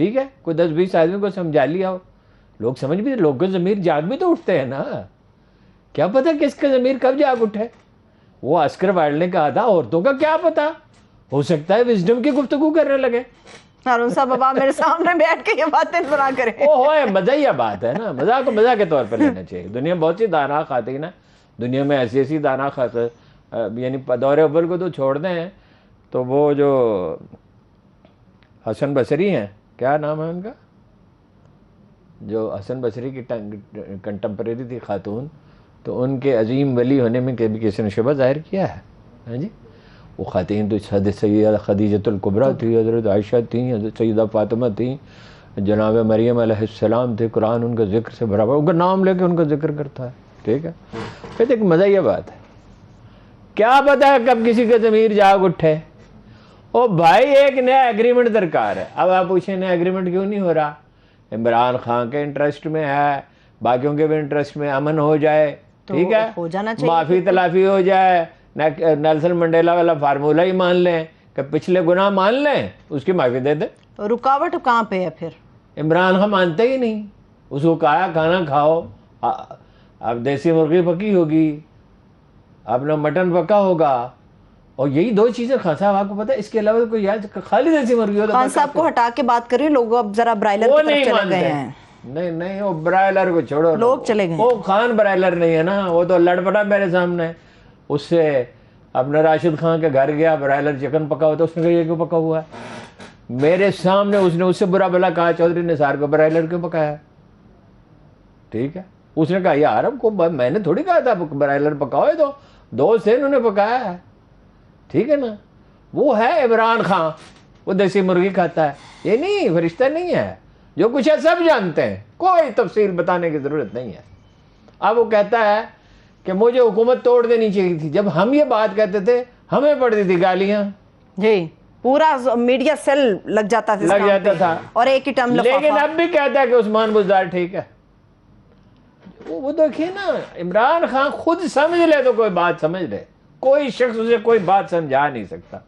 ٹھیک ہے, کوئی 10-20 آدمی کو سمجھا لیا ہو, لوگ سمجھ بھی, لوگوں کے ضمیر جاگ بھی تو اٹھتے ہیں نا. کیا پتا کس کا ضمیر کب جاگ اٹھے. وہ آسکر وائلڈ نے کہا تھا عورتوں کا کیا پتا, ہو سکتا ہے وزڈم کی گفتگو کرنے لگے. ہارون صاحب اب آپ میرے سامنے بیٹھ کے یہ باتیں نہ کریں. مزاحیہ بات ہے نا, مزاح کو مزاح کے طور پر لینا چاہیے. دنیا بہت سی دانا خواتین ہیں, دنیا میں ایسی دانا یعنی دور اول کو تو چھوڑ دیں, تو وہ جو حسن بصری ہیں, کیا نام ہے ان کا, جو حسن بصری کی کنٹمپریری تھی خاتون, تو ان کے عظیم ولی ہونے میں کبھی کسی نے شبہ ظاہر کیا ہے؟ ہاں جی, وہ خواتین تو حضرت سیدہ خدیجۃ الکبریٰ تھی, حضرت عائشہ تھیں, حضرت سیدہ فاطمہ تھیں, جناب مریم علیہ السلام تھے. قرآن ان کا ذکر سے بھرا ہوا, ان کا نام لے کے ان کا ذکر کرتا ہے. ٹھیک ہے, پھر ایک مزاحیہ بات ہے, کیا پتہ ہے کب کسی کا ضمیر جاگ اٹھے. او بھائی ایک نیا ایگریمنٹ درکار ہے. اب آپ پوچھیں نیا ایگریمنٹ کیوں نہیں ہو رہا؟ عمران خان کے انٹرسٹ میں ہے, باقیوں کے بھی انٹرسٹ میں, امن ہو جائے, ٹھیک ہے, ہو جانا چاہیے, معافی تلافی ہو جائے, نیلسن منڈیلا والا فارمولہ ہی مان لیں کہ پچھلے گناہ مان لیں, اس کی معافی دے دیں. رکاوٹ کہاں پہ ہے پھر؟ عمران خان مانتے ہی نہیں. اس کو کہا کھانا کھاؤ, اب دیسی مرغی پکی ہوگی, اپنا مٹن پکا ہوگا, اور یہی 2 چیزیں خان صاحب آپ کو پتا ہے, اس کے علاوہ کوئی یاد خالی دیسی مرغی ہوتا. خان صاحب کو ہٹا کے بات کریے, لوگ اب ذرا برائلر کی طرف چلے گئے ہیں. نہیں وہ برائلر کو چھوڑو, لوگ چلے گئے. وہ خان برائلر نہیں ہے نا, وہ تو لڑ پڑا میرے سامنے. اس سے اپنا راشد خان کے گھر گیا, برائلر چکن پکا ہوا تھا, اس نے کہا یہ کیوں پکا ہوا ہے؟ میرے سامنے اس نے اس سے برا بلا کہا چودھری نثار کو برائلر کیوں پکایا. ٹھیک ہے, اس نے کہا یار اب کو میں نے تھوڑی کہا تھا برائلر پکاؤ, تو دوست ہے انہوں نے پکایا ہے. ٹھیک ہے نا, وہ ہے عمران خان, وہ دیسی مرغی کھاتا ہے. یہ نہیں, فرشتہ نہیں ہے, جو کچھ ہے سب جانتے ہیں, کوئی تفصیل بتانے کی ضرورت نہیں ہے. اب وہ کہتا ہے کہ مجھے حکومت توڑ دینی چاہیے تھی. جب ہم یہ بات کہتے تھے ہمیں پڑتی تھی گالیاں. جی, پورا میڈیا سیل لگ جاتا تھا, اور ایک ہی ٹرم. لیکن اب بھی کہتا ہے کہ عثمان بزدار ٹھیک ہے. وہ دیکھیے نا, عمران خان خود سمجھ لے تو کوئی بات سمجھ لے, کوئی شخص اسے کوئی بات سمجھا نہیں سکتا.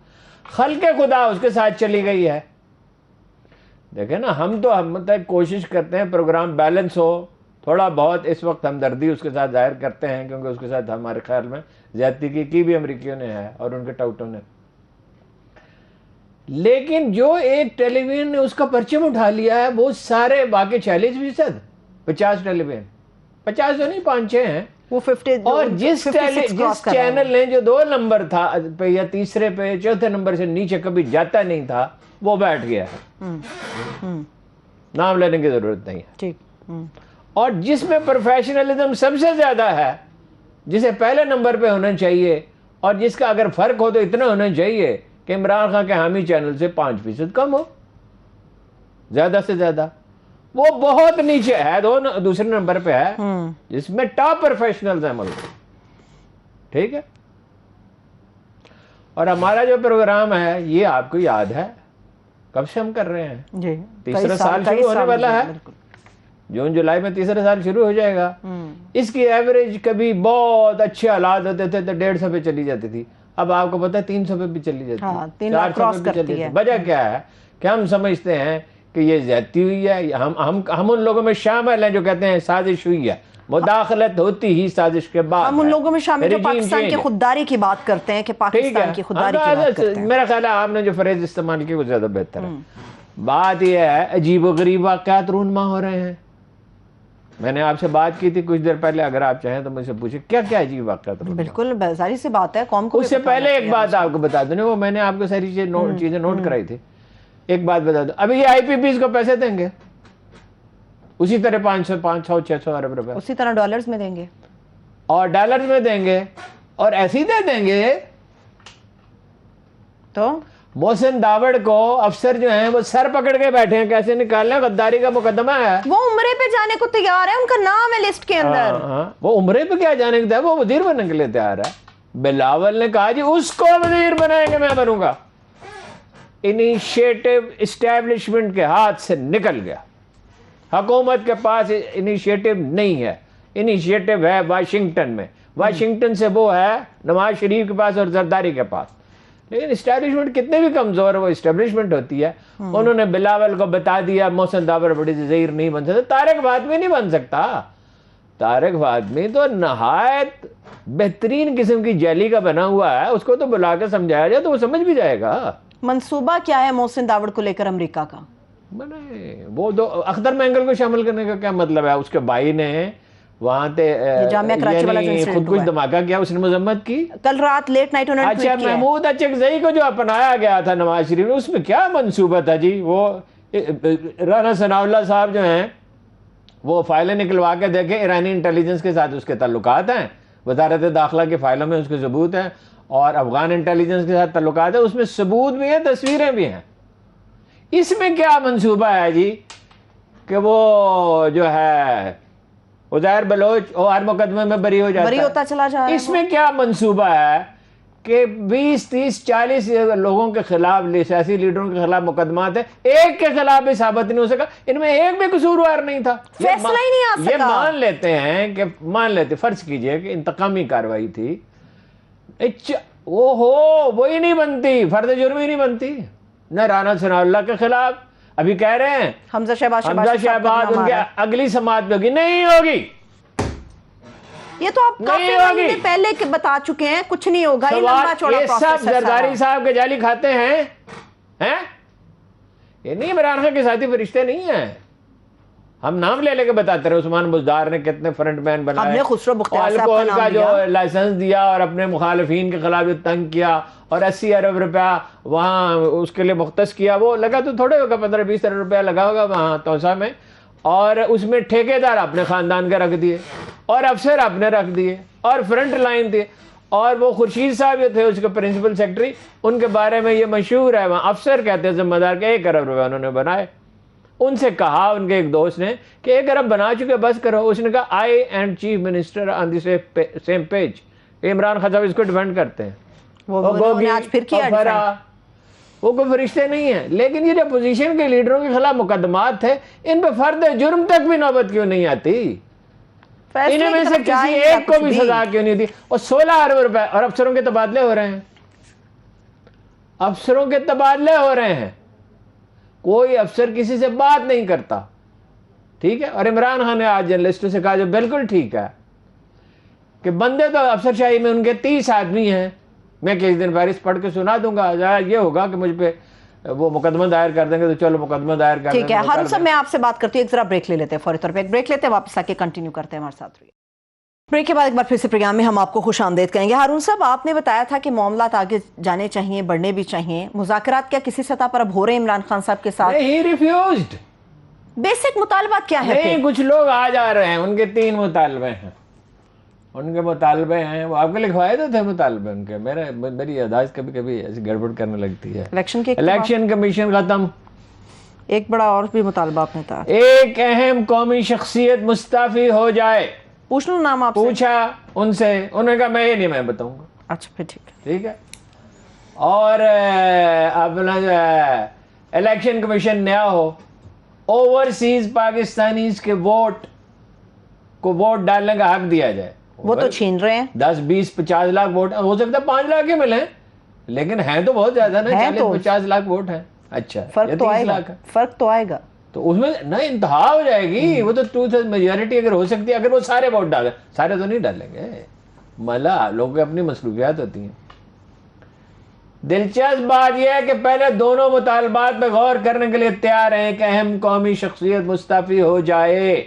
خلق خدا اس کے ساتھ چلی گئی ہے. دیکھیں نا, ہم کوشش کرتے ہیں پروگرام بیلنس ہو, تھوڑا بہت اس وقت ہمدردی اس کے ساتھ ظاہر کرتے ہیں, کیونکہ اس کے ساتھ ہمارے خیال میں زیادتی کی بھی امریکیوں نے ہے اور ان کے ٹاؤٹوں نے. لیکن جو ایک ٹیلی ویژن نے اس کا پرچم اٹھا لیا ہے, وہ سارے باقی 40%, 50 ٹیلی ویژن, 50 تو نہیں 5-6 ہیں وہ 50. اور جس چینل نے جو 2 نمبر تھا پہ یا تیسرے پہ, 4تھے نمبر سے نیچے کبھی جاتا نہیں تھا, وہ بیٹھ گیا ہے. نام لینے کی ضرورت نہیں ہے. ٹھیک. اور جس میں پروفیشنلزم سب سے زیادہ ہے, جسے پہلے نمبر پہ ہونا چاہیے, اور جس کا اگر فرق ہو تو اتنا ہونا چاہیے کہ عمران خان کے حامی چینل سے 5% کم ہو, زیادہ سے زیادہ. وہ بہت نیچے ہے, دوسرے نمبر پہ ہے, جس میں ٹاپ پروفیشنلز ہیں ملک. ٹھیک ہے, اور ہمارا جو پروگرام ہے یہ آپ کو یاد ہے کب سے ہم کر رہے ہیں. جی, تیسرا سال شروع ہونے والا ہے, جون جولائی میں تیسرا سال شروع ہو جائے گا. اس کی ایوریج کبھی بہت اچھے حالات ہوتے تھے تو 150 پہ چلی جاتی تھی. اب آپ کو پتا ہے 300 پہ بھی چلی جاتی ہے, 400 پہ بھی چلی جاتی ہے. وجہ کیا ہے کہ ہم سمجھتے ہیں کہ یہ زیادتی ہوئی ہے. ہم ان لوگوں میں شامل ہیں جو کہتے ہیں سازش ہوئی ہے, مداخلت ہوتی ہی سازش کے بعد. ہم ان لوگوں میں شامل جو پاکستان کی خودداری کی بات کرتے ہیں کہ پاکستان کی خودداری کی بات کرتے ہیں. میرا خیال ہے آپ نے جو فریز استعمال کی وہ زیادہ بہتر ہے. بات یہ ہے عجیب و غریب واقعات رونما ہو رہے ہیں. میں نے آپ سے بات کی تھی کچھ دیر پہلے, اگر آپ چاہیں تو مجھ سے پوچھیں کیا کیا عجیب واقعات. بالکل ظاہر سی بات ہے, قوم کو. اس سے پہلے ایک بات آپ کو بتا دوں, وہ میں نے آپ کو ساری چیزیں نوٹ کرائی تھی. ایک بات بتا دوں, ابھی یہ آئی پی پیز کو پیسے دیں گے اسی طرح 500-600 ارب روپے, اسی طرح ڈالرز میں دیں گے, اور ڈالرز میں دیں گے, اور ایسے ہی دے دیں گے. تو محسن داوڑ کو افسر جو ہیں وہ سر پکڑ کے بیٹھے ہیں, کیسے نکالنا, غداری کا مقدمہ ہے. وہ عمرے پہ جانے کو تیار ہے, ان کا نام ہے لسٹ کے اندر. وہ عمرے پہ کیا جانے کا, وہ وزیر بننے کے لیے تیار ہے. بلاول نے کہا جی اس کو وزیر بنائیں گے, میں بنوں گا. انیشیٹو اسٹیبلشمنٹ کے ہاتھ سے نکل گیا. حکومت کے پاس انیشیٹو نہیں ہے, انیشیٹو ہے واشنگٹن میں. واشنگٹن سے وہ ہے نواز شریف کے پاس اور زرداری کے پاس. لیکن اسٹیبلشمنٹ کتنے بھی کمزور وہ اسٹیبلشمنٹ ہوتی ہے. انہوں نے بلاول کو بتا دیا محسن داور بڑی ظہیر نہیں بن سکتا. طارق فاطمی نہیں بن سکتا. طارق فاطمی تو نہایت بہترین قسم کی جیلی کا بنا ہوا ہے, اس کو تو بلا کے سمجھایا جائے تو وہ سمجھ بھی جائے گا. منصوبہ کیا ہے محسن داوڑ کو لے کر امریکہ کا؟ وہ دو اختر مینگل کو شامل کرنے کا کیا مطلب ہے؟ اس کے بھائی نے وہاں جامعہ کراچی والا خود کچھ دھماکہ کیا, اس نے مذمت کی کل رات لیٹ نائٹ انہوں نے اچھا محمود اچکزئی کو جو اپنایا گیا تھا نواز شریف نے, اس میں کیا منصوبہ تھا جی؟ وہ رانا ثناء اللہ صاحب جو ہیں وہ فائلیں نکلوا کے دیکھیں, ایرانی انٹیلیجنس کے ساتھ اس کے تعلقات ہیں, وزارت داخلہ کی فائلوں میں اس کے ثبوت ہیں, اور افغان انٹیلیجنس کے ساتھ تعلقات ہیں, اس میں ثبوت بھی ہیں, تصویریں بھی ہیں. اس میں کیا منصوبہ ہے جی کہ وہ جو ہے عزیر بلوچ اور ہر مقدمے میں بری ہوتا چلا جا رہا ہے؟ اس میں کیا منصوبہ ہے کہ 20 30 40 لوگوں کے خلاف, سیاسی لیڈروں کے خلاف مقدمات ہیں, ایک کے خلاف بھی ثابت نہیں ہو سکا, ان میں ایک بھی قصوروار نہیں تھا, فیصلہ ہی نہیں آ سکا. یہ مان لیتے ہیں کہ فرض کیجئے کہ انتقامی کارروائی تھی, وہی نہیں بنتی, فرد جرم ہی نہیں بنتی. نہ رانا ثناء اللہ کے خلاف ابھی کہہ رہے ہیں حمزہ شہباز ان کے اگلی سماعت میں ہوگی, نہیں ہوگی. یہ تو آپ کافی مہینے پہلے بتا چکے ہیں, کچھ نہیں ہوگا. یہ سب زرداری صاحب کے جعلی کھاتے ہیں, یہ نہیں عمران خان کے ساتھی فرشتے نہیں ہیں. ہم نام لے لے کے بتاتے رہے, عثمان بزدار نے کتنے فرنٹ مین بنائے, ہم نے خسرو بختیار صاحب الکوہل کا جو لائسنس دیا اور اپنے مخالفین کے خلاف جو تنگ کیا اور 80 ارب روپیہ وہاں اس کے لیے مختص کیا, وہ لگا تو تھوڑے ہوگا, 15-20 ارب روپیہ لگا ہوگا وہاں توسا میں, اور اس میں ٹھیکیدار اپنے خاندان کے رکھ دیے اور افسر اپنے رکھ دیے اور فرنٹ لائن تھے, اور وہ خورشید صاحب جو تھے اس کے پرنسپل سیکرٹری, ان کے بارے میں یہ مشہور ہے, وہاں افسر کہتے ہیں ذمہ دار کے 1 ارب روپیہ انہوں نے بنائے. ان سے کہا ان کے ایک دوست نے کہ 1 ارب بنا چکے بس کرو, اس نے کہا I and chief minister on the same page. Imran Khan Sahab اس کو ڈیفینڈ کرتے ہیں, وہ کوئی فرشتے نہیں ہیں. لیکن یہ جو اپوزیشن کے لیڈروں کے خلاف مقدمات تھے, ان پہ فرد جرم تک بھی نوبت کیوں نہیں آتی؟ انہیں میں سے کسی ایک کو بھی سزا کیوں نہیں دی؟ اور 16 ارب روپے, اور افسروں کے تبادلے ہو رہے ہیں, افسروں کے تبادلے ہو رہے ہیں, کوئی افسر کسی سے بات نہیں کرتا, ٹھیک ہے. اور عمران خان نے آج جرنلسٹوں سے کہا جو بالکل ٹھیک ہے کہ بندے تو افسر شاہی میں ان کے 30 آدمی ہیں, میں کسی دن فہرست پڑھ کے سنا دوں گا, یہ ہوگا کہ مجھ پہ وہ مقدمہ دائر کر دیں گے تو چلو مقدمہ دائر کر دیں گے. ٹھیک ہے ہارون صاحب, میں آپ سے بات کرتی ہوں, ایک ذرا بریک لے لیتے ہیں, فوری طور پہ ایک بریک لیتے ہیں, واپس آ کے کنٹینیو کرتے ہیں, ہمارے ساتھ رہیے. بریک کے بعد ایک بار پھر سے پروگرام میں ہم آپ کو خوش آمدید کہیں گے. ہارون صاحب, آپ نے بتایا تھا کہ معاملات آگے جانے چاہیے, بڑھنے بھی چاہیے, مذاکرات کیا کسی سطح پر اب ہو رہے ہیں عمران خان صاحب کے ساتھ؟ ہی ریفیوزڈ. بیسک مطالبات کیا ہے؟ نہیں, کچھ لوگ آ جا رہے ہیں, ان کے 3 مطالبے ہیں, ان کے مطالبے ہیں, وہ آپ کو لکھوائے تو تھے مطالبے ان کے, میری یادداشت کبھی کبھی ایسی گڑبڑ کرنے لگتی ہے. الیکشن کمیشن ختم, ایک بڑا اور بھی مطالبہ آپ نے تھا, ایک اہم قومی شخصیت مستعفی ہو جائے. پوچھ لوں نام آپ سے؟ پوچھا ان سے, انہوں نے کہا میں یہ نہیں, میں بتاؤں گا. اچھا پھر ٹھیک ہے. اور اپنا جو ہے الیکشن کمیشن نیا ہو, اوورسیز پاکستانیز کے ووٹ کو ووٹ ڈالنے کا حق دیا جائے. وہ تو چھین رہے ہیں, 10 20 50 لاکھ ووٹ, ہو سکتا ہے 5 لاکھ ہی ملیں, لیکن ہیں تو بہت زیادہ نا, 40-50 لاکھ ووٹ ہیں. اچھا, فرق تو آئے گا, تو اس میں نہ انتہا ہو جائے گی. وہ تو 2/3 میجورٹی اگر ہو سکتی ہے, اگر وہ سارے ووٹ ڈالیں, سارے تو نہیں ڈالیں گے, ملا لوگوں کی اپنی مصروفیات ہوتی ہیں. دلچسپ بات یہ ہے کہ پہلے دونوں مطالبات پہ غور کرنے کے لیے تیار ہیں کہ اہم قومی شخصیت مستعفی ہو جائے,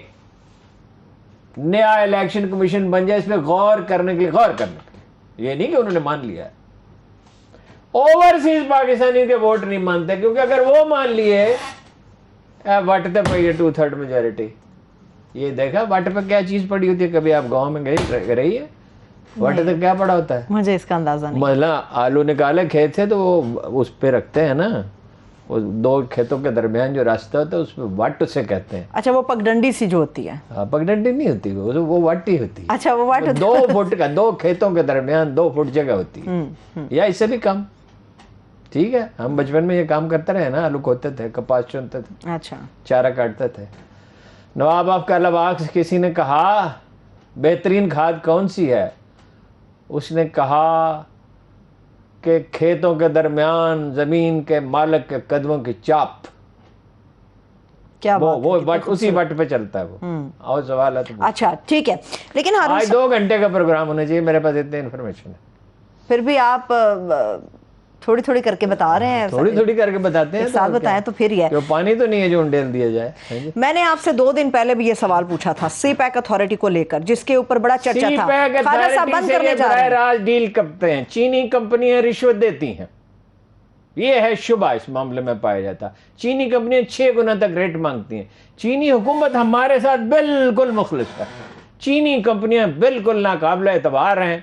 نیا الیکشن کمیشن بن جائے, اس پہ غور کرنے کے لیے, یہ نہیں کہ انہوں نے مان لیا. اوورسیز پاکستانی کے ووٹ نہیں مانتے, کیونکہ اگر وہ مان لیے وٹ پہ یہ 2/3 میجورٹی, یہ دیکھا وٹ پہ کیا چیز پڑی ہوتی ہے, کبھی آپ گاؤں میں رہی ہے, وٹ پہ کیا پڑا ہوتا ہے؟ مجھے اس کا اندازہ نہیں. مطلب آلو نکالے کھیت سے تو وہ اس پہ رکھتے ہیں نا, وہ 2 کھیتوں کے درمیان جو راستہ ہوتا ہے اس میں وٹ سے کہتے ہیں. اچھا, وہ پگڈنڈی سی جو ہوتی ہے؟ پگڈنڈی نہیں ہوتی, وہ وٹ ہی ہوتی ہے. اچھا, وہ وٹ 2 فٹ کا, 2 کھیتوں کے درمیان 2 فٹ جگہ ہوتی ہے, یا اس سے بھی کم. ٹھیک ہے, ہم بچپن میں یہ کام کرتے رہے نا, آلو کھوتے تھے, کپاس چنتے تھے, اچھا چارہ کاٹتے تھے. نواب آف کالاباغ سے کسی نے کہا بہترین کھاد کون سی ہے, اس نے کہا کہ کھیتوں کے درمیان زمین کے مالک کے قدموں کی چاپ، کیا وہ اسی وٹ پہ چلتا ہے وہ. اور سوال ہے تو اچھا ٹھیک ہے، لیکن ہارون آج 2 گھنٹے کا پروگرام ہونا چاہیے، میرے پاس اتنے انفارمیشن ہے. پھر بھی آپ تھوڑی تھوڑی کر کے بتا رہے ہیں، تھوڑی تھوڑی کر کے بتاتے ہیں، ساتھ بتائیں تو پھر یہ کہ پانی تو نہیں ہے جو انڈیل دیا جائے. میں نے آپ سے 2 دن پہلے بھی یہ سوال پوچھا تھا سی پیک اتھارٹی کو لے کر، جس کے اوپر بڑا چرچا تھا. خواجہ صاحب بند کرنے جا رہے ہیں. راج ڈیل کرتے ہیں، چینی کمپنیاں رشوت دیتی ہیں، یہ ہے شبہ اس معاملے میں پایا جاتا. چینی کمپنیاں 6 گنا تک ریٹ مانگتی ہیں. چینی حکومت ہمارے ساتھ بالکل مخلص ہے، چینی کمپنیاں بالکل ناقابل اعتبار ہیں،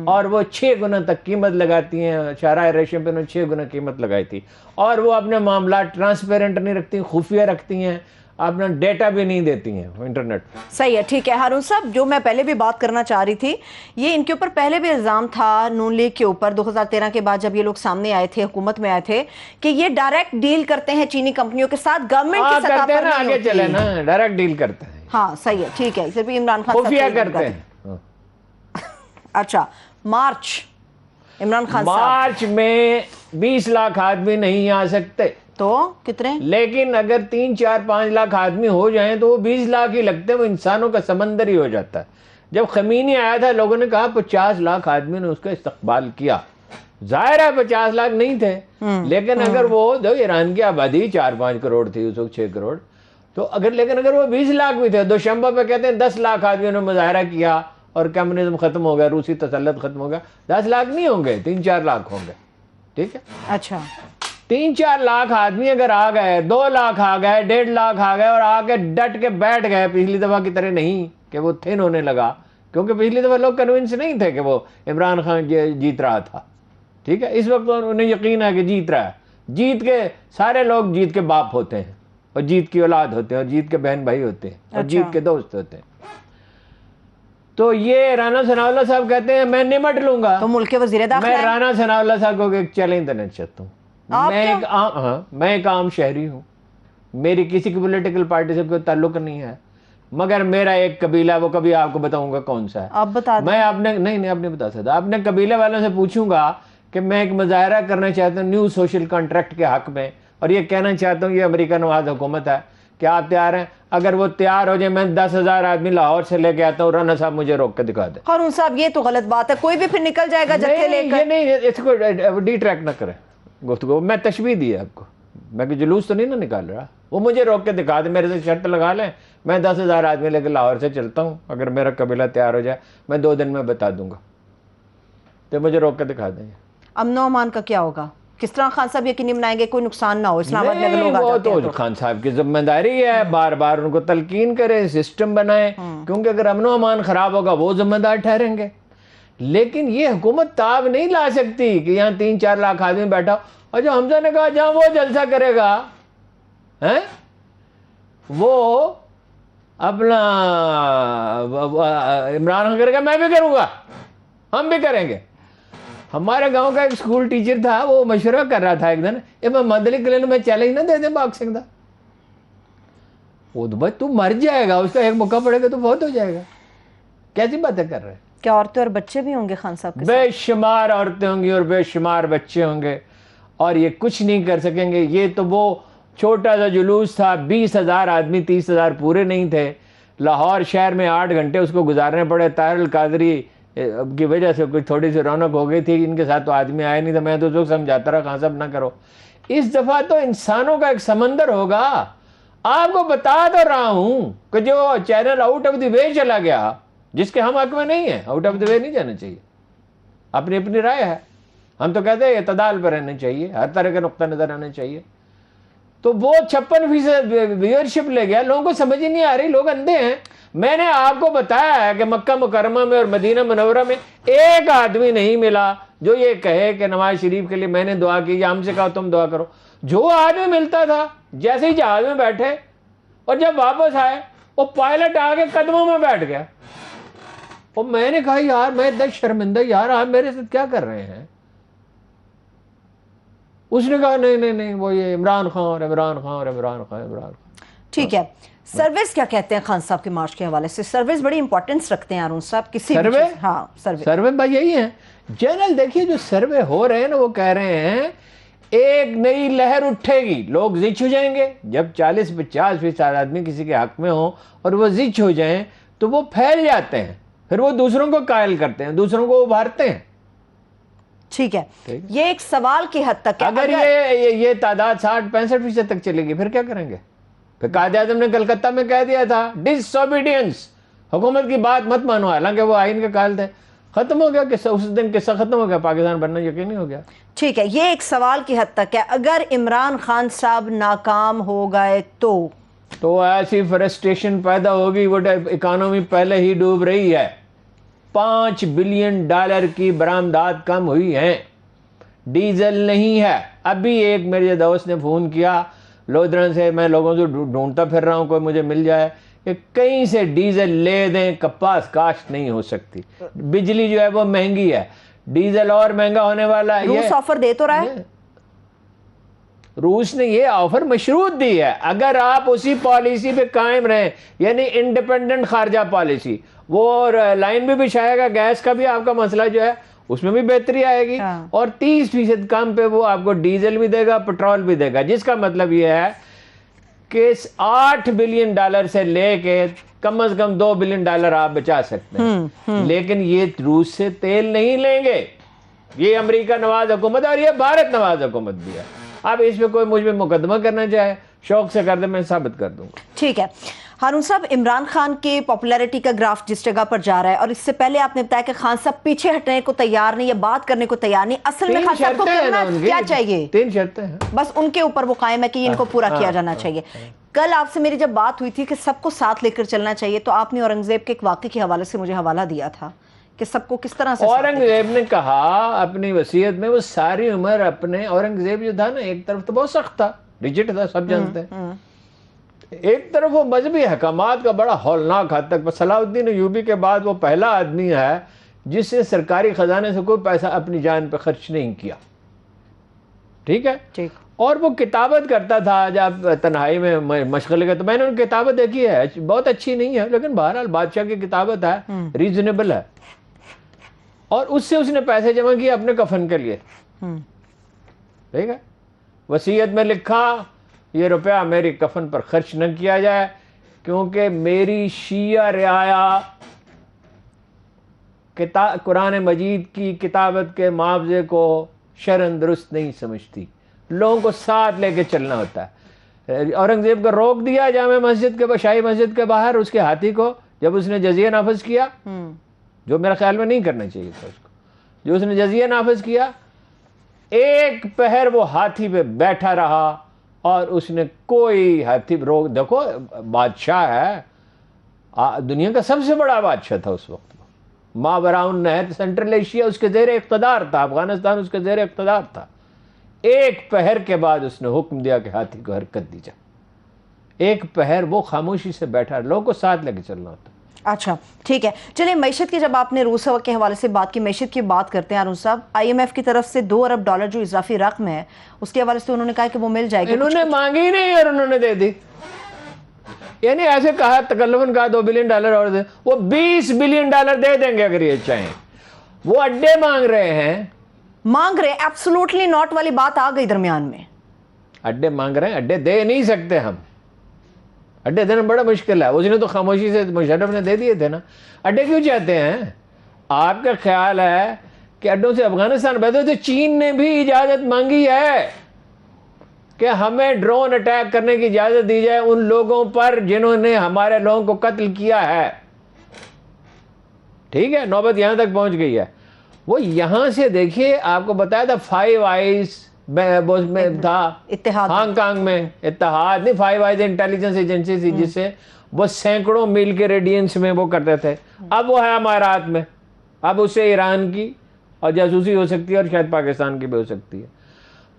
اور وہ 6 گنا تک قیمت لگاتی ہیں. شاہراہ ریشم پہ انہوں نے 6 گنا قیمت لگائی تھی، اور وہ اپنے معاملات ٹرانسپیرنٹ نہیں رکھتی، خفیہ رکھتی ہیں، اپنا ڈیٹا بھی نہیں دیتی ہیں انٹرنیٹ. صحیح ہے، ٹھیک ہے. ہارون صاحب، جو میں پہلے بھی بات کرنا چاہ رہی تھی، یہ ان کے اوپر پہلے بھی الزام تھا نون لیگ کے اوپر 2013 کے بعد جب یہ لوگ سامنے آئے تھے، حکومت میں آئے تھے، کہ یہ ڈائریکٹ ڈیل کرتے ہیں چینی کمپنیوں کے ساتھ، گورنمنٹ کی سطح پر نہیں آگے چلے نا، ڈائریکٹ ڈیل کرتے ہیں. ہاں صحیح ہے، ٹھیک ہے. صرف عمران خان خفیہ کرتے ہیں. اچھا، مارچ عمران خان صاحب، مارچ میں 20 لاکھ آدمی نہیں آ سکتے، تو کتنے؟ لیکن اگر 3 4 5 لاکھ آدمی ہو جائیں تو وہ 20 لاکھ ہی لگتے ہیں، وہ انسانوں کا سمندر ہی ہو جاتا ہے. جب خمینی آیا تھا لوگوں نے کہا 50 لاکھ آدمی نے اس کا استقبال کیا. ظاہر ہے 50 لاکھ نہیں تھے، لیکن اگر وہ جو ایران کی آبادی 4 5 کروڑ تھی اس وقت، 6 کروڑ، تو لیکن اگر وہ 20 لاکھ بھی تھے. دوشنبہ پہ کہتے ہیں 10 لاکھ آدمیوں نے مظاہرہ کیا اور کمیونزم ختم ہو گیا، روسی تسلط ختم ہو گیا. 10 لاکھ نہیں ہوں گے، 3 4 لاکھ ہوں گے. ٹھیک ہے، اچھا 3 4 لاکھ آدمی اگر آ گئے، 2 لاکھ آ گئے، 1.5 لاکھ آ گئے، اور آ کے ڈٹ کے بیٹھ گئے، پچھلی دفعہ کی طرح نہیں کہ وہ تھن ہونے لگا، کیونکہ پچھلی دفعہ لوگ کنونس نہیں تھے کہ وہ عمران خان جیت رہا تھا. ٹھیک ہے، اس وقت انہیں یقین ہے کہ جیت رہا ہے. جیت کے سارے لوگ جیت کے باپ ہوتے ہیں، اور جیت کی اولاد ہوتے ہیں، اور جیت کے بہن بھائی ہوتے ہیں، اور جیت کے دوست ہوتے ہیں. تو یہ رانا ثناء اللہ صاحب کہتے ہیں میں نمٹ لوں گا. تو ملک کے وزیر داخلہ میں رانا ثناء اللہ صاحب کو ایک چیلنج دینا چاہتا ہوں. میں ایک عام شہری ہوں، میری کسی کی پولیٹیکل پارٹی سے کوئی تعلق نہیں ہے، مگر میرا ایک قبیلہ، وہ کبھی آپ کو بتاؤں گا کون سا ہے. آپ بتا دیں. میں نہیں آپ نہیں بتا سکتا. اپنے قبیلے والوں سے پوچھوں گا کہ میں ایک مظاہرہ کرنا چاہتا ہوں نیو سوشل کانٹریکٹ کے حق میں، اور یہ کہنا چاہتا ہوں یہ امریکہ نواز حکومت ہے، کیا آپ تیار ہیں؟ اگر وہ تیار ہو جائے، میں 10,000 آدمی لاہور سے لے کے آتا ہوں، رانا صاحب مجھے روک کے دکھا دیں. ہارون صاحب یہ تو غلط بات ہے، کوئی بھی پھر نکل جائے گا جتھے لے کر. نہیں، اس کو ڈی ٹریک نہ کریں گفتگو. میں تشبیہ دی ہے آپ کو، میں کہ جلوس تو نہیں نہ نکال رہا. وہ مجھے روک کے دکھا دیں، میرے سے شرط لگا لیں، میں 10,000 آدمی لے کے لاہور سے چلتا ہوں، اگر میرا قبیلہ تیار ہو جائے میں 2 دن میں بتا دوں گا، تو مجھے روک کے دکھا دیں. امن و امان کا کیا ہوگا؟ کس طرح خان صاحب یقینی بنائیں گے کوئی نقصان نہ ہو اسلام آباد میں اگر لوگ آ جاتے ہیں؟ تو خان صاحب کی ذمہ داری ہے، بار بار ان کو تلقین کریں، سسٹم بنائیں، کیونکہ اگر امن و امان خراب ہوگا وہ ذمہ دار ٹھہریں گے. لیکن یہ حکومت تاب نہیں لا سکتی کہ یہاں 3 4 لاکھ آدمی بیٹھا، اور جو حمزہ نے کہا جہاں وہ جلسہ کرے گا وہ اپنا عمران خان کرے گا، میں بھی کروں گا، ہم بھی کریں گے. ہمارے گاؤں کا ایک اسکول ٹیچر تھا، وہ مشورہ کر رہا تھا ایک دن، میں مدلی کلین میں چیلنج نہ دے دیں باکسنگ دا. وہ تو بھائی تو مر جائے گا، اس کا ایک موقع پڑے گا تو بہت ہو جائے گا. کیسی باتیں کر رہے ہیں؟ کیا عورتیں اور بچے بھی ہوں گے خان صاحب کے ساتھ؟ بے شمار عورتیں ہوں گی اور بے شمار بچے ہوں گے، اور یہ کچھ نہیں کر سکیں گے. یہ تو وہ چھوٹا سا جلوس تھا، 20,000 آدمی، 30,000 پورے نہیں تھے. لاہور شہر میں 8 گھنٹے اس کو گزارنے پڑے. طاہر القادری کی وجہ سے کچھ تھوڑی سی رونق ہو گئی تھی، ان کے ساتھ تو آدمی آیا نہیں تھا. میں تو اس وقت سمجھاتا رہا خان صاحب نہ کرو. اس دفعہ تو انسانوں کا ایک سمندر ہوگا. آپ کو بتا تو رہا ہوں کہ جو چینل آؤٹ آف دی وے چلا گیا، جس کے ہم حق میں نہیں ہیں، آؤٹ آف دی وے نہیں جانا چاہیے. اپنی اپنی رائے ہے، ہم تو کہتے ہیں اعتدال پر رہنا چاہیے، ہر طرح کا نقطہ نظر آنا چاہیے. تو وہ 56% ویورشپ لے گیا. لوگوں کو سمجھ ہی نہیں آ رہی، لوگ اندھے ہیں. میں نے آپ کو بتایا ہے کہ مکہ مکرمہ میں اور مدینہ منورہ میں ایک آدمی نہیں ملا جو یہ کہے کہ نواز شریف کے لیے میں نے دعا کی یا ہم سے کہا تم دعا کرو. جو آدمی ملتا تھا جیسے ہی جہاز میں بیٹھے اور جب واپس آئے وہ پائلٹ آ کے قدموں میں بیٹھ گیا. اور میں نے کہا یار میں اتنا شرمندہ، یار آپ میرے ساتھ کیا کر رہے ہیں؟ اس نے کہا نہیں وہ یہ عمران خان اور عمران خان اور عمران خان. ٹھیک ہے. سروس کیا کہتے ہیں خان صاحب کے مارچ کے حوالے سے؟ سروس بڑی امپورٹنس رکھتے ہیں ہارون صاحب کسی سروے. ہاں سروے بھائی یہی ہے جنرل. دیکھیے جو سروے ہو رہے ہیں نا وہ کہہ رہے ہیں ایک نئی لہر اٹھے گی, لوگ زچ ہو جائیں گے. جب 40-50% آدمی کسی کے حق میں ہوں اور وہ زچ ہو جائیں تو وہ پھیل جاتے ہیں, پھر وہ دوسروں کو قائل کرتے ہیں, دوسروں کو ابھارتے ہیں. ٹھیک ہے, یہ ایک سوال کی حد تک ہے. اگر یہ تعداد 60-65% تک چلے گی پھر کیا کریں گے؟ پھر قائد اعظم نے کلکتہ میں کہہ دیا تھا ڈس اوبیڈینس, حکومت کی بات مت مانو, حالانکہ وہ آئین کے قائل تھے. ختم ہو گیا قصہ, اس دن قصہ ختم ہو گیا, پاکستان بننا یقینی ہو گیا. ٹھیک ہے, یہ ایک سوال کی حد تک ہے. اگر عمران خان صاحب ناکام ہو گئے تو ایسی فرسٹریشن پیدا ہوگی, وہ اکانومی پہلے ہی ڈوب رہی ہے. $5 بلین کی برآمدات کم ہوئی ہیں, ڈیزل نہیں ہے. ابھی ایک میرے دوست نے فون کیا لودھرن سے, میں لوگوں سے ڈھونڈتا پھر رہا ہوں کوئی مجھے مل جائے کہ کہیں سے ڈیزل لے دیں, کپاس کاشت نہیں ہو سکتی. بجلی جو ہے وہ مہنگی ہے, ڈیزل اور مہنگا ہونے والا ہے. روس آفر دے تو رہا ہے, روس نے یہ آفر مشروط دی ہے اگر آپ اسی پالیسی پہ قائم رہیں, یعنی انڈیپینڈنٹ خارجہ پالیسی. وہ لائن بھی بچھائے گا, گیس کا بھی آپ کا مسئلہ جو ہے اس میں بھی بہتری آئے گی, اور 30% کم پہ وہ آپ کو ڈیزل بھی دے گا, پیٹرول بھی دے گا, جس کا مطلب یہ ہے کہ $8 بلین سے لے کے کم از کم $2 بلین آپ بچا سکتے ہیں. لیکن یہ روس سے تیل نہیں لیں گے, یہ امریکہ نواز حکومت اور یہ بھارت نواز حکومت بھی ہے. اب اس پہ کوئی مجھ پہ مقدمہ کرنا چاہے شوق سے کر دے, میں ثابت کر دوں گا. ٹھیک ہے ہارون صاحب, عمران خان کے پاپولیرٹی کا گراف جس جگہ پر جا رہا ہے, اور اس سے پہلے آپ نے بتایا کہ خان صاحب پیچھے ہٹنے کو تیار نہیں, یا بات کرنے کو تیار نہیں. اصل میں خان صاحب کو کرنا کیا چاہیے؟ 3 شرطیں ہیں بس ان کے اوپر وہ قائم ہے کہ ان کو پورا کیا جانا چاہیے. کل آپ سے میری جب بات ہوئی تھی کہ سب کو ساتھ لے کر چلنا چاہیے, تو آپ نے اورنگزیب کے ایک واقعے کے حوالے سے مجھے حوالہ دیا تھا کہ سب کو کس طرح سے. اورنگزیب نے کہا اپنی وصیت میں, وہ ساری عمر اپنے, اورنگزیب جو تھا نا ایک طرف تو بہت سخت تھا, ریجٹ تھا, سب جانتے ہیں, ایک طرف وہ مذہبی احکامات کا بڑا ہولناک حد تک. صلاح الدین ایوبی کے بعد وہ پہلا آدمی ہے جس نے سرکاری خزانے سے کوئی پیسہ اپنی جان پہ خرچ نہیں کیا. ٹھیک ہے, اور وہ کتابت کرتا تھا جب تنہائی میں مشغلے کا. تو میں نے ان کتابت دیکھی ہے, بہت اچھی نہیں ہے لیکن بہرحال بادشاہ کی کتابت ہے, ریزنیبل ہے. اور اس سے اس نے پیسے جمع کیے اپنے کفن کے لیے. ٹھیک ہے, وصیت میں لکھا یہ روپیہ میری کفن پر خرچ نہ کیا جائے کیونکہ میری شیعہ رعایا قرآن مجید کی کتابت کے معاوضے کو شرعاً درست نہیں سمجھتی. لوگوں کو ساتھ لے کے چلنا ہوتا ہے. اورنگزیب کو روک دیا جامع مسجد کے, شاہی مسجد کے باہر, اس کے ہاتھی کو, جب اس نے جزیہ نافذ کیا, جو میرے خیال میں نہیں کرنا چاہیے تھا اس کو, جو اس نے جزیہ نافذ کیا, ایک پہر وہ ہاتھی پہ بیٹھا رہا اور اس نے کوئی ہاتھی روک. دیکھو بادشاہ ہے, دنیا کا سب سے بڑا بادشاہ تھا اس وقت, ماوراء النہر, سینٹرل ایشیا اس کے زیر اقتدار تھا, افغانستان اس کے زیر اقتدار تھا. ایک پہر کے بعد اس نے حکم دیا کہ ہاتھی کو حرکت دی جائے. ایک پہر وہ خاموشی سے بیٹھا, لوگوں کو ساتھ لے کے چلنا ہوتا. اچھا ٹھیک ہے, چلیں معیشت کی, جب آپ نے روس کے حوالے سے بات کی, معیشت کی بات کرتے ہیں ہارون صاحب. IMF کی طرف سے $2 ارب جو اضافی رقم ہے اس کے حوالے سے انہوں نے کہا کہ وہ مل جائے گی. انہوں نے مانگی نہیں اور انہوں نے دے دی, یعنی ایسے کہا تکلفاً کہا $2 بلین اور دے, وہ $20 بلین دے دیں گے اگر یہ چاہیں. وہ اڈے مانگ رہے ہیں, ایبسولوٹلی ناٹ والی بات آ گئی درمیان میں. اڈے مانگ رہے ہیں, اڈے دے نہیں سکتے ہم, اڈے دینا بڑا مشکل ہے. اس نے تو خاموشی سے, مشرف نے دے دیے تھے نا. اڈے کیوں چاہتے ہیں؟ آپ کا خیال ہے کہ اڈوں سے افغانستان بہتر؟ تو چین نے بھی اجازت مانگی ہے کہ ہمیں ڈرون اٹیک کرنے کی اجازت دی جائے ان لوگوں پر جنہوں نے ہمارے لوگوں کو قتل کیا ہے. ٹھیک ہے, نوبت یہاں تک پہنچ گئی ہے. وہ یہاں سے دیکھیے, آپ کو بتایا تھا 5 آئیز میں تھا ہانگ کانگ میں, اتحاد نہیں, 5 آئیز انٹیلیجنس ایجنسی تھی جس سے وہ سینکڑوں میل کے ریڈینس میں وہ کرتے تھے. اب وہ ہے امارات میں, اب اس سے ایران کی اور جاسوسی ہو سکتی ہے اور شاید پاکستان کی بھی ہو سکتی ہے.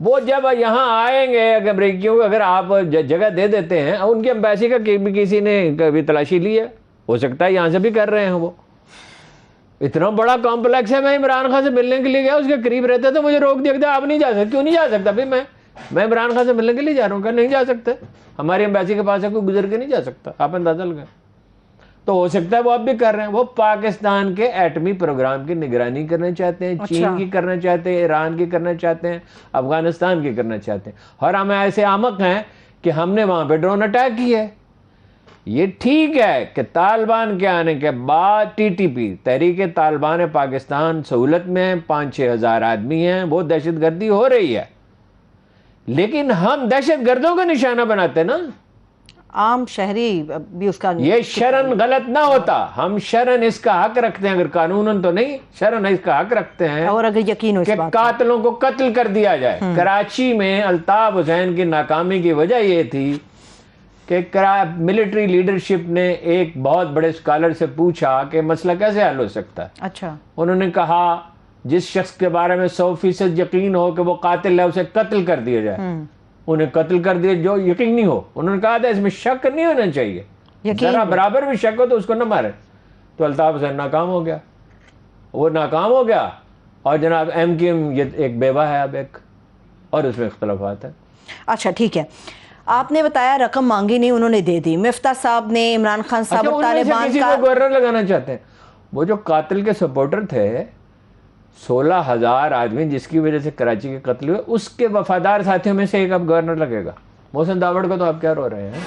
وہ جب یہاں آئیں گے امریکیوں کو اگر آپ جگہ دے دیتے ہیں, ان کی ایمبیسی کا کسی نے کبھی تلاشی لی ہے؟ ہو سکتا ہے یہاں سے بھی کر رہے ہیں. وہ اتنا بڑا کمپلیکس ہے, میں عمران خان سے ملنے کے لیے گیا, اس کے قریب رہتا تو مجھے روک دیا, آپ نہیں جا سکتے. کیوں نہیں جا سکتا بھائی؟ میں میں عمران خان سے ملنے کے لیے جا رہا ہوں، کہ نہیں جا سکتے، ہماری ایمبیسی کے پاس سے کوئی گزر کے نہیں جا سکتا، آپ اندازہ لگائیں. تو ہو سکتا ہے وہ اب بھی کر رہے ہیں. وہ پاکستان کے ایٹمی پروگرام کی نگرانی کرنا چاہتے ہیں، چین کی کرنا چاہتے ہیں، ایران کی کرنا چاہتے ہیں، افغانستان کی کرنا چاہتے ہیں. اور ہم ایسے احمق ہیں کہ ہم نے وہاں پہ ڈرون اٹیک کی ہے. یہ ٹھیک ہے کہ طالبان کے آنے کے بعد ٹی ٹی پی تحریک طالبان پاکستان سہولت میں 5-6 ہزار آدمی ہیں، وہ دہشت گردی ہو رہی ہے، لیکن ہم دہشت گردوں کا نشانہ بناتے ہیں نا. عام شہری بھی اس کا یہ شرن غلط نہ ہوتا. ہم شرن اس کا حق رکھتے ہیں، اگر قانوناً تو نہیں، شرن اس کا حق رکھتے ہیں اور اگر یقین ہو اس کہ بات قاتلوں کو قتل کر دیا جائے. کراچی میں الطاف حسین کی ناکامی کی وجہ یہ تھی کہ ملٹری لیڈرشپ نے ایک بہت بڑے اسکالر سے پوچھا کہ مسئلہ کیسے حل ہو سکتا ہے. اچھا. انہوں نے کہا جس شخص کے بارے میں 100% یقین ہو کہ وہ قاتل ہے، اسے قتل کر دیا جائے. انہیں قتل کر دیا جو یقین نہیں ہو. انہوں نے کہا تھا اس میں شک نہیں ہونا چاہیے، ذرا برابر بھی شک ہو تو اس کو نہ مارے. تو الطاف حسین ناکام ہو گیا، وہ ناکام ہو گیا. اور جناب ایم کیو ایم یہ ایک بیوہ ہے اب ایک، اور اس میں اختلافات ہیں. اچھا ٹھیک ہے. آپ نے بتایا رقم مانگی نہیں، انہوں نے دے دی. مفتاح صاحب نے عمران خان صاحب اور طالبان کسی کو گورنر لگانا چاہتے ہیں. وہ جو قاتل کے سپورٹر تھے 16,000 آدمی جس کی وجہ سے کراچی کے قتل ہوئے، اس کے وفادار ساتھیوں میں سے ایک اب گورنر لگے گا. محسن داوڑ کو تو آپ کیا رو رہے ہیں؟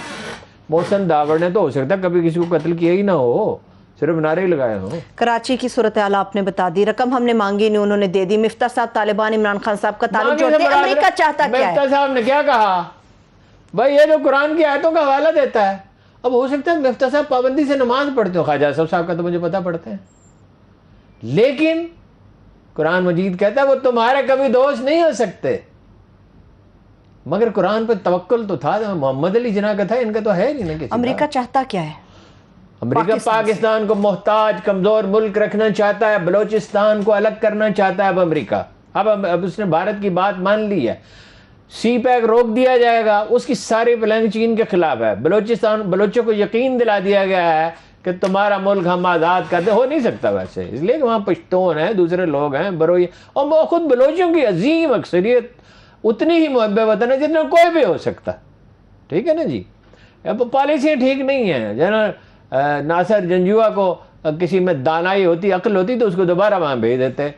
محسن داوڑ نے تو ہو سکتا ہے کبھی کسی کو قتل کیا ہی نہ ہو، صرف نعرے ہی لگائے ہوں. کراچی کی صورتحال آپ نے بتا دی. رقم ہم نے مانگی نہیں، انہوں نے دے دی. مفتاح صاحب طالبان عمران خان صاحب کا تعلق جوڑتے ہیں. امریکہ چاہتا کیا ہے؟ مفتاح صاحب نے کیا کہا بھائی؟ یہ جو قرآن کی آیتوں کا حوالہ دیتا ہے. اب ہو سکتا ہے مفتاح صاحب پابندی سے نماز پڑھتے ہو، خواجہ صاحب کا تو مجھے پتہ پڑتے ہیں، لیکن قرآن مجید کہتا ہے وہ تمہارے کبھی دوست نہیں ہو سکتے. مگر قرآن پہ توکل تو تھا، محمد علی جناح کا تھا، ان کا تو ہے نہیں نا کسی کا. امریکہ چاہتا کیا ہے؟ امریکہ پاکستان کو محتاج کمزور ملک رکھنا چاہتا ہے، بلوچستان کو الگ کرنا چاہتا ہے. اب امریکہ اب اس نے بھارت کی بات مان لی ہے. سی پیک روک دیا جائے گا، اس کی ساری پلاننگ چین کے خلاف ہے. بلوچوں کو یقین دلا دیا گیا ہے کہ تمہارا ملک ہم آزاد کر دیں. ہو نہیں سکتا ویسے، اس لیے کہ وہاں پشتون ہیں، دوسرے لوگ ہیں، بروئی، اور خود بلوچوں کی عظیم اکثریت اتنی ہی محب وطن ہے جتنا کوئی بھی ہو سکتا. ٹھیک ہے نا جی؟ اب پالیسیاں ٹھیک نہیں ہیں. جنرل ناصر جنجوعہ کو کسی میں دانائی ہوتی، عقل ہوتی تو اس کو دوبارہ وہاں بھیج دیتے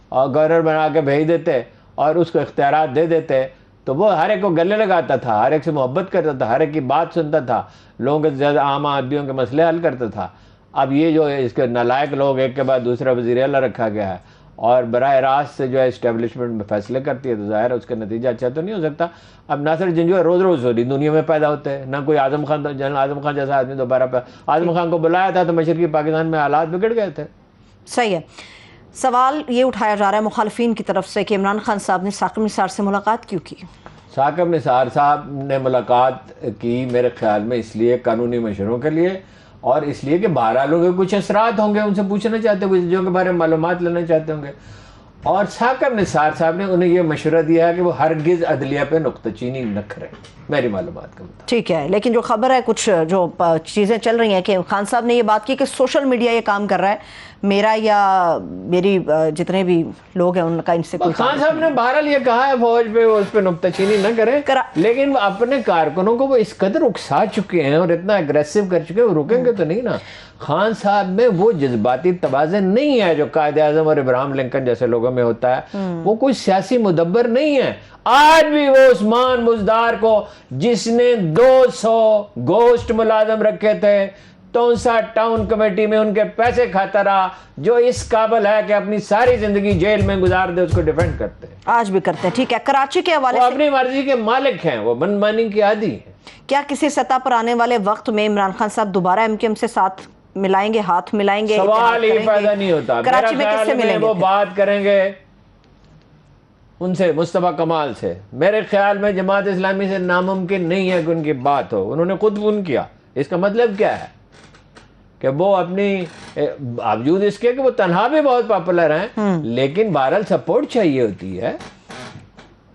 اور گورنر بنا کے بھیج دیتے اور اس کو اختیارات دے دیتے. تو وہ ہر ایک کو گلے لگاتا تھا، ہر ایک سے محبت کرتا تھا، ہر ایک کی بات سنتا تھا، لوگوں کے زیادہ عام آدمیوں کے مسئلے حل کرتا تھا. اب یہ جو اس کے نالائق لوگ ایک کے بعد دوسرا وزیر اعلیٰ رکھا گیا ہے اور براہ راست سے جو ہے اسٹیبلشمنٹ میں فیصلے کرتی ہے، تو ظاہر ہے اس کا نتیجہ اچھا تو نہیں ہو سکتا. اب ناصر جنجوعہ روز روز سوری دنیا میں پیدا ہوتے ہیں، نہ کوئی اعظم خان، جنرل اعظم خان جیسا آدمی دوبارہ اعظم خان کو بلایا تھا تو مشرقی پاکستان میں حالات بگڑ گئے تھے. صحیح ہے. سوال یہ اٹھایا جا رہا ہے مخالفین کی طرف سے کہ عمران خان صاحب نے ثاقب نثار سے ملاقات کیوں کی؟ ثاقب نثار صاحب نے ملاقات کی میرے خیال میں اس لیے قانونی مشوروں کے لیے، اور اس لیے کہ بہرحال لوگوں کے کچھ اثرات ہوں گے، ان سے پوچھنا چاہتے ہوں گے، چیزوں کے بارے میں معلومات لینا چاہتے ہوں گے. اور ثاقب نثار صاحب نے انہیں یہ مشورہ دیا ہے کہ وہ ہرگز عدلیہ پہ نقطہ چینی نہ کریں، میری معلومات کا مطابق. ٹھیک ہے، لیکن جو خبر ہے، کچھ جو چیزیں چل رہی ہیں کہ خان صاحب نے یہ بات کی کہ سوشل میڈیا یہ کام کر رہا ہے، میرا یا میری جتنے بھی لوگ ہیں ان کا ان سے کوئی. خان صاحب نے بہرحال یہ کہا ہے فوج پہ وہ اس پہ نقطہ چینی نہ کریں، لیکن وہ اپنے کارکنوں کو وہ اس قدر اکسا چکے ہیں اور اتنا اگریسو کر چکے ہیں، وہ رکیں گے تو نہیں نا. خان صاحب میں وہ جذباتی توازن نہیں ہے جو قائد اعظم اور ابراہیم لنکن جیسے لوگوں میں ہوتا ہے. وہ کوئی سیاسی مدبر نہیں ہے. آج بھی وہ عثمان بزدار کو جس نے 200 گوشت ملازم رکھے تھے تونسا ٹاؤن کمیٹی میں ان کے پیسے کھاتا رہا، جو اس قابل ہے کہ اپنی ساری زندگی جیل میں گزار دے، اس کو ڈیفینڈ کرتے ہیں، آج بھی کرتے ہیں. ٹھیک ہے، کراچی کے حوالے وہ سے اپنی مرضی کے مالک ہیں، وہ من مانی کی عادی ہیں. کیا کسی سطح پر آنے والے وقت میں عمران خان صاحب دوبارہ ایم کیو ایم سے ساتھ ملائیں گے، ہاتھ ملائیں گے؟ سوال ہی پیدا نہیں ہوتا. کراچی میں کس سے ملیں گے؟ وہ بات کریں گے ان سے، مصطفیٰ کمال سے. میرے خیال میں جماعت اسلامی سے ناممکن نہیں ہے کہ ان کی بات ہو. انہوں نے خود فون کیا. اس کا مطلب کیا ہے کہ وہ اپنی باوجود اس کے کہ وہ تنہا بھی بہت پاپولر ہیں، لیکن بہرحال سپورٹ چاہیے ہوتی ہے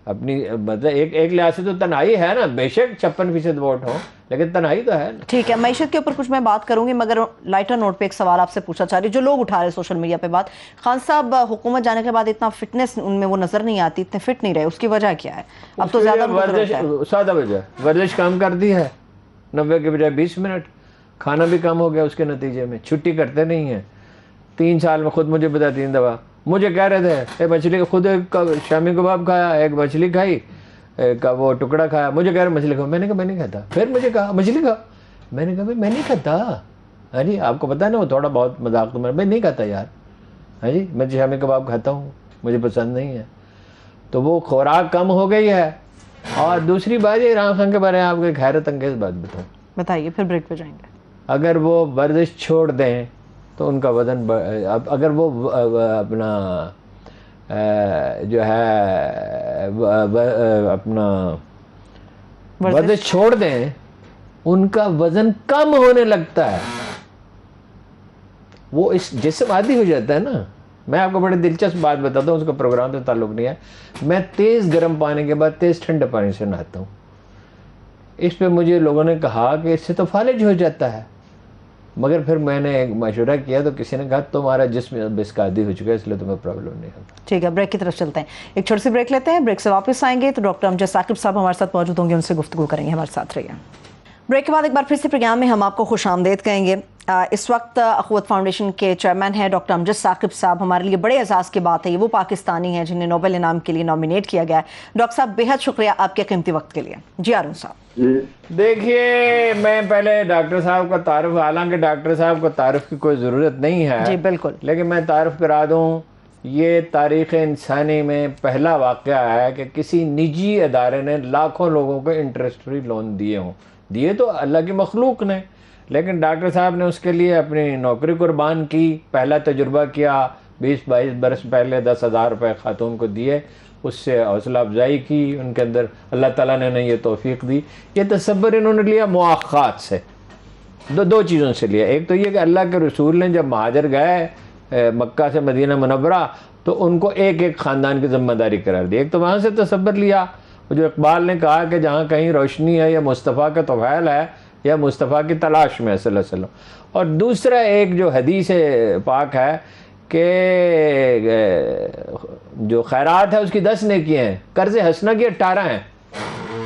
اپنی، مطلب ایک لحاظ سے تو تنہائی ہے نا، بے شک 56% ووٹ ہو، لیکن تنہائی تو ہے نا. ٹھیک ہے, معیشت کے اوپر کچھ میں بات کروں گی, مگر لائٹر نوٹ پہ ایک سوال آپ سے پوچھنا چاہ رہی جو لوگ اٹھا رہے ہیں سوشل میڈیا پہ بات. خان صاحب حکومت جانے کے بعد اتنا فٹنس ان میں وہ نظر نہیں آتی, اتنے فٹ نہیں رہے, اس کی وجہ کیا ہے؟ اب تو زیادہ سادہ وجہ ورزش کام کر دی ہے, 90 کے بجائے 20 منٹ. کھانا بھی کم ہو گیا اس کے نتیجے میں, چھٹی کرتے نہیں ہیں. 3 سال میں خود مجھے بتا 3 دفعہ مجھے کہہ رہے تھے مچھلی, خود ایک شامی کباب کھایا, ایک مچھلی کھائی, ایک وہ ٹکڑا کھایا, مجھے کہہ رہے مچھلی کھاؤ, میں نے کہا میں نہیں کھاتا. پھر مجھے کہا مچھلی کھاؤ, میں نے کہا میں نہیں کھاتا. ہاں جی, آپ کو پتا ہے نا وہ تھوڑا بہت مذاق تو میں نہیں کھاتا یار. ہاں جی, میں شامی کباب کھاتا ہوں, مجھے پسند نہیں ہے. تو وہ خوراک کم ہو گئی ہے. اور دوسری بات یہ عمران خان کے بارے میں آپ کو ایک حیرت انگیز بات بتاؤں, بتائیے پھر بریک پہ جائیں گے. اگر وہ ورزش چھوڑ دیں تو ان کا وزن اگر وہ اپنا جو ہے اپنا ورزش چھوڑ دیں ان کا وزن کم ہونے لگتا ہے. وہ اس جسم عادی ہو جاتا ہے نا. میں آپ کو بڑی دلچسپ بات بتاتا ہوں, اس کا پروگرام سے تعلق نہیں ہے. میں تیز گرم پانی کے بعد تیز ٹھنڈے پانی سے نہاتا ہوں. اس پہ مجھے لوگوں نے کہا کہ اس سے تو فالج ہو جاتا ہے, مگر پھر میں نے ایک مشورہ کیا تو کسی نے کہا تمہارا جسم اب اس کا عادی ہو چکا ہے, اس لیے تمہیں پرابلم نہیں ہوگا. ٹھیک ہے, بریک کی طرف چلتے ہیں, ایک چھوٹی سی بریک لیتے ہیں. بریک سے واپس آئیں گے تو ڈاکٹر امجد ثاقب صاحب ہمارے ساتھ موجود ہوں گے, ان سے گفتگو کریں گے. ہمارے ساتھ رہیے. بریک کے بعد ایک بار پھر سے پروگرام میں ہم آپ کو خوش آمدید کہیں گے. اس وقت اخوت فاؤنڈیشن کے چیئرمین ہیں ڈاکٹر امجد ثاقب صاحب. ہمارے لیے بڑے اعزاز کی بات ہے, یہ وہ پاکستانی ہیں جنہیں نوبل انعام کے لیے نامینیٹ کیا گیا ہے. ڈاکٹر صاحب بے حد شکریہ آپ کے قیمتی وقت کے لیے. جی ہارون صاحب. دیکھیے, میں پہلے ڈاکٹر صاحب کا تعارف, حالانکہ ڈاکٹر صاحب کو تعارف کی کوئی ضرورت نہیں ہے, جی بالکل, لیکن میں تعارف کرا دوں. یہ تاریخ انسانی میں پہلا واقعہ ہے کہ کسی نجی ادارے نے لاکھوں لوگوں کو انٹرسٹ فری لون دیے ہوں. دیے تو اللہ کی مخلوق نے, لیکن ڈاکٹر صاحب نے اس کے لیے اپنی نوکری قربان کی. پہلا تجربہ کیا, 20-22 برس پہلے 10,000 روپے خاتون کو دیے, اس سے حوصلہ افزائی کی ان کے اندر. اللہ تعالیٰ نے یہ توفیق دی. یہ تصور انہوں نے لیا مواخات سے, دو چیزوں سے لیا. ایک تو یہ کہ اللہ کے رسول نے جب مہاجر گئے مکہ سے مدینہ منورہ تو ان کو ایک ایک خاندان کی ذمہ داری قرار دی. ایک تو وہاں سے تصور لیا, جو اقبال نے کہا کہ جہاں کہیں روشنی ہے یا مصطفیٰ کا طفیل ہے یا مصطفیٰ کی تلاش میں صلی اللہ علیہ وسلم. اور دوسرا ایک جو حدیث پاک ہے کہ جو خیرات ہے اس کی 10 نیکیاں ہیں, قرض حسنہ کی 18 ہیں.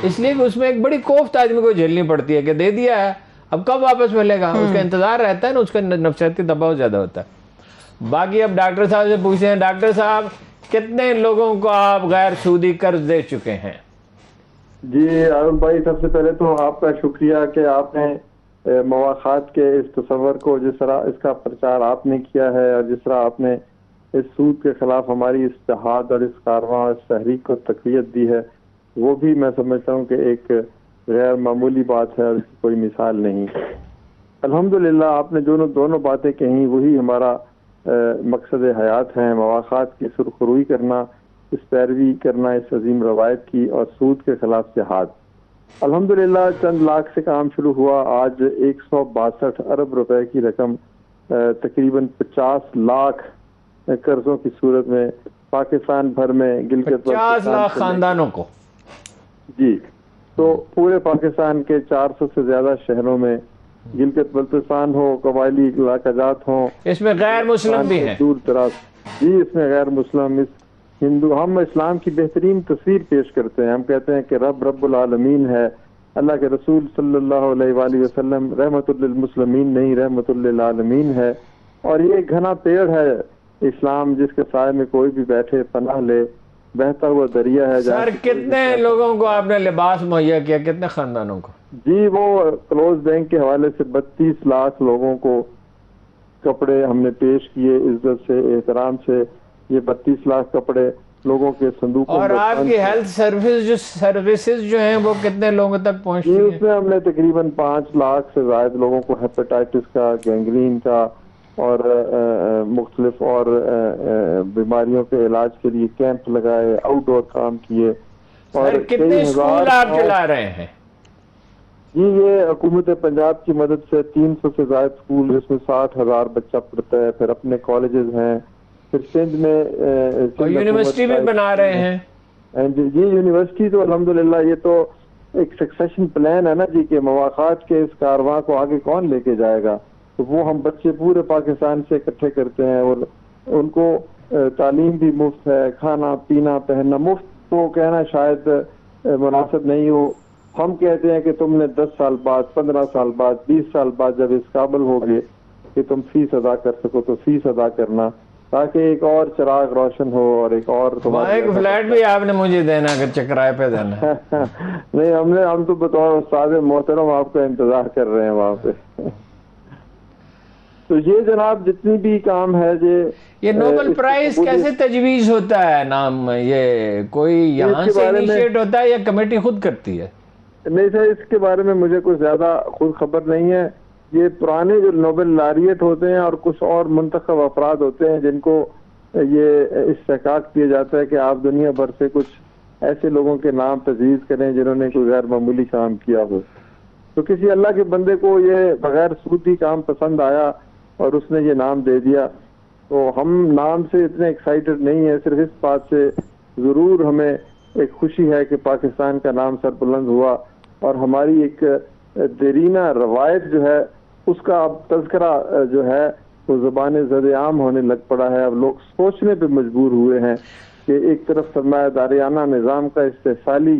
اس لیے کہ اس میں ایک بڑی کوفت آدمی کو جھیلنی پڑتی ہے کہ دے دیا ہے اب کب واپس ملے گا, اس کا انتظار رہتا ہے نا, اس کا نفسیاتی دباؤ زیادہ ہوتا ہے. باقی اب ڈاکٹر صاحب سے پوچھتے ہیں, ڈاکٹر صاحب کتنے لوگوں کو آپ غیر سودی قرض دے چکے ہیں؟ جی ارون بھائی, سب سے پہلے تو آپ کا شکریہ کہ آپ نے مواخات کے اس تصور کو, جس طرح اس کا پرچار آپ نے کیا ہے اور جس طرح آپ نے اس سود کے خلاف ہماری اتحاد اور اس کارواں اس تحریک کو تقویت دی ہے, وہ بھی میں سمجھتا ہوں کہ ایک غیر معمولی بات ہے اور اس کی کوئی مثال نہیں. الحمدللہ آپ نے دونوں باتیں کہیں, وہی ہمارا مقصد حیات ہیں. مواخات کی سرخروئی کرنا, اس پیروی کرنا اس عظیم روایت کی, اور سود کے خلاف جہاد. الحمدللہ چند لاکھ سے کام شروع ہوا, آج 162 ارب روپے کی رقم تقریباً 50 لاکھ قرضوں کی صورت میں پاکستان بھر میں, گلگت 50 لاکھ خاندانوں کو, جی تو پورے پاکستان کے 400 سے زیادہ شہروں میں, گلگت بلتستان ہو, قبائلی علاقہ جات ہوں, اس میں غیر مسلم بھی ہیں, دور دراز, جی اس میں غیر مسلم, اس ہندو. ہم اسلام کی بہترین تصویر پیش کرتے ہیں. ہم کہتے ہیں کہ رب العالمین ہے, اللہ کے رسول صلی اللہ علیہ وآلہ وسلم رحمت للمسلمین نہیں رحمت للعالمین ہے. اور یہ گھنا پیڑ ہے اسلام, جس کے سائے میں کوئی بھی بیٹھے پناہ لے, بہتا ہوا دریا ہے. سر کتنے لوگوں کو آپ نے لباس مہیا کیا, کتنے خاندانوں کو؟ جی وہ کلوز بینک کے حوالے سے 32 لاکھ لوگوں کو کپڑے ہم نے پیش کیے عزت سے, احترام سے. یہ 32 لاکھ کپڑے لوگوں کے صندوق. اور آپ کی ہیلتھ سروسز جو ہیں وہ کتنے لوگوں تک پہنچتی ہیں؟ اس میں ہم نے تقریباً 5 لاکھ سے زائد لوگوں کو ہیپیٹائٹس کا, گینگرین کا اور مختلف اور بیماریوں کے علاج کے لیے کیمپ لگائے, آؤٹ ڈور کام کیے. اور کتنے اسکول آپ چلا رہے ہیں؟ جی یہ حکومت پنجاب کی مدد سے 300 سے زائد اسکول, جس میں 60,000 بچہ پڑھتا ہے. پھر اپنے کالجز ہیں, پھر سندھ میں یونیورسٹی بھی بنا رہے ہیں. جی یونیورسٹی تو الحمدللہ یہ تو ایک سکسیشن پلان ہے نا جی کہ مواخات کے اس کارواں کو آگے کون لے کے جائے گا، تو وہ ہم بچے پورے پاکستان سے اکٹھے کرتے ہیں اور ان کو تعلیم بھی مفت ہے، کھانا پینا پہننا مفت، تو کہنا شاید مناسب نہیں ہو. ہم کہتے ہیں کہ تم نے 10 سال بعد، 15 سال بعد، 20 سال بعد جب اس قابل ہو گئے کہ تم فیس ادا کر سکو تو فیس ادا کرنا، تاکہ ایک اور چراغ روشن ہو اور ایک اور ایک فلیٹ بھی آپ نے مجھے دینا اگر چکرائے پہ دینا. نہیں، ہم تو بطور استاد محترم آپ کا انتظار کر رہے ہیں وہاں پہ. تو یہ جناب جتنی بھی کام ہے یہ نوبل پرائز کیسے تجویز ہوتا ہے نام؟ یہ کوئی یہاں سے انیشیٹ ہوتا ہے یا کمیٹی خود کرتی ہے؟ نہیں سر، اس کے بارے میں مجھے کچھ زیادہ خود خبر نہیں ہے. یہ پرانے جو نوبل لاریٹ ہوتے ہیں اور کچھ اور منتخب افراد ہوتے ہیں جن کو یہ استحقاق دیا جاتا ہے کہ آپ دنیا بھر سے کچھ ایسے لوگوں کے نام تجویز کریں جنہوں نے کوئی غیر معمولی کام کیا ہو. تو کسی اللہ کے بندے کو یہ بغیر سودی کام پسند آیا اور اس نے یہ نام دے دیا. تو ہم نام سے اتنے ایکسائٹڈ نہیں ہیں، صرف اس بات سے ضرور ہمیں ایک خوشی ہے کہ پاکستان کا نام سر بلند ہوا اور ہماری ایک دیرینہ روایت جو ہے اس کا اب تذکرہ جو ہے وہ زبان زد عام ہونے لگ پڑا ہے. اب لوگ سوچنے پہ مجبور ہوئے ہیں کہ ایک طرف سرمایہ داریانہ نظام کا استحصالی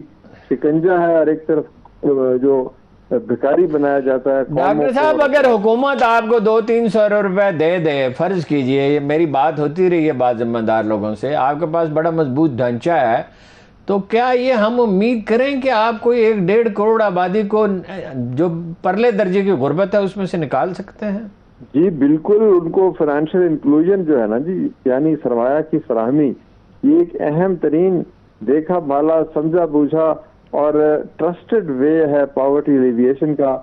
شکنجہ ہے اور ایک طرف جو بھکاری بنایا جاتا ہے. ڈاکٹر صاحب اگر حکومت آپ کو 200-300 روپے دے دے، فرض کیجئے، یہ میری بات ہوتی رہی ہے بعض ذمہ دار لوگوں سے، آپ کے پاس بڑا مضبوط ڈھانچہ ہے، تو کیا یہ ہم امید کریں کہ آپ کوئی 1-1.5 کروڑ آبادی کو جو پرلے درجے کی غربت ہے اس میں سے نکال سکتے ہیں؟ جی بالکل، ان کو فائنینشیل انکلوژن جو ہے نا جی، یعنی سرمایہ کی فراہمی، یہ ایک اہم ترین دیکھا بھالا سمجھا بوجھا اور ٹرسٹڈ وے ہے پاورٹی ایلیویشن کا.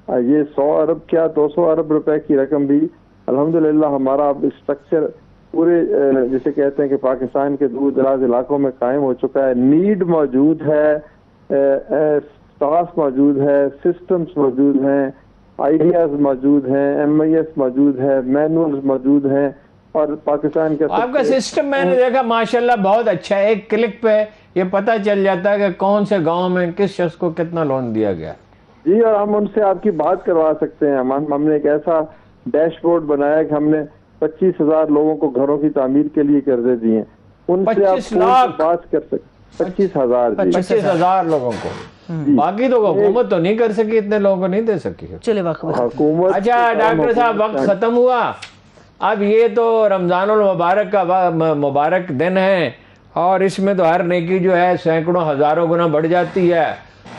یہ 100 ارب کیا 200 ارب روپے کی رقم بھی الحمدللہ ہمارا اسٹرکچر پورے جسے کہتے ہیں کہ پاکستان کے دور دراز علاقوں میں قائم ہو چکا ہے. نیڈ موجود ہے، اسٹاف موجود ہے، سسٹمز موجود ہیں، آئیڈیاز موجود ہیں، MIS موجود ہے، مینولز موجود ہیں. اور پاکستان کا آپ کا سسٹم میں نے دیکھا ماشاءاللہ بہت اچھا ہے، ایک کلک پہ یہ پتہ چل جاتا ہے کہ کون سے گاؤں میں کس شخص کو کتنا لون دیا گیا. جی، اور ہم ان سے آپ کی بات کروا سکتے ہیں. ہم نے ایک ایسا ڈیش بورڈ بنایا کہ ہم نے 25,000 لوگوں کو گھروں کی تعمیر کے لیے قرضے دیے ہیں. ان سے آپ بات کر سکتے. 25,000 لوگوں کو. باقی تو حکومت تو نہیں کر سکی، اتنے لوگوں کو نہیں دے سکی چلے وقت. اچھا ڈاکٹر صاحب، وقت ختم ہوا. اب یہ تو رمضان المبارک کا مبارک دن ہے اور اس میں تو ہر نیکی جو ہے سینکڑوں ہزاروں گنا بڑھ جاتی ہے.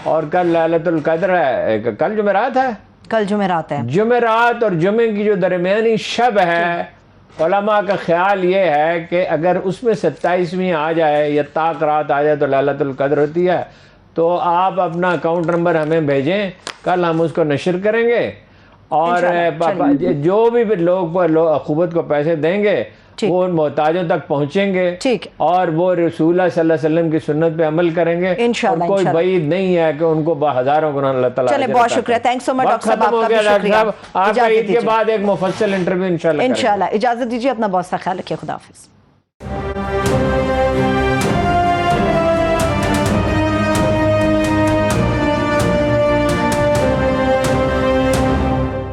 اور کل لیلۃ القدر ہے، کل جمعرات ہے، کل جمعرات ہے. جمعرات اور جمعے کی جو درمیانی شب ہے، علماء کا خیال یہ ہے کہ اگر اس میں 27ویں آ جائے یا طاق رات آ جائے تو لیلۃ القدر ہوتی ہے. تو آپ اپنا اکاؤنٹ نمبر ہمیں بھیجیں، کل ہم اس کو نشر کریں گے اور جو بھی لوگ اخوت کو پیسے دیں گے وہ ان محتاجوں تک پہنچیں گے اور وہ رسول اللہ صلی اللہ علیہ وسلم کی سنت پہ عمل کریں گے. اور کوئی بعید نہیں ہے کہ ان کو ہزاروں گنا اللہ تعالیٰ. چلیں، بہت شکریہ. تھینکس سو مچ ڈاکٹر صاحب، آپ کا بھی شکریہ. آپ کا عید کے بعد ایک مفصل انٹرویو انشاءاللہ. اجازت دیجیے، اپنا بہت سا خیال رکھیے. خدا حافظ.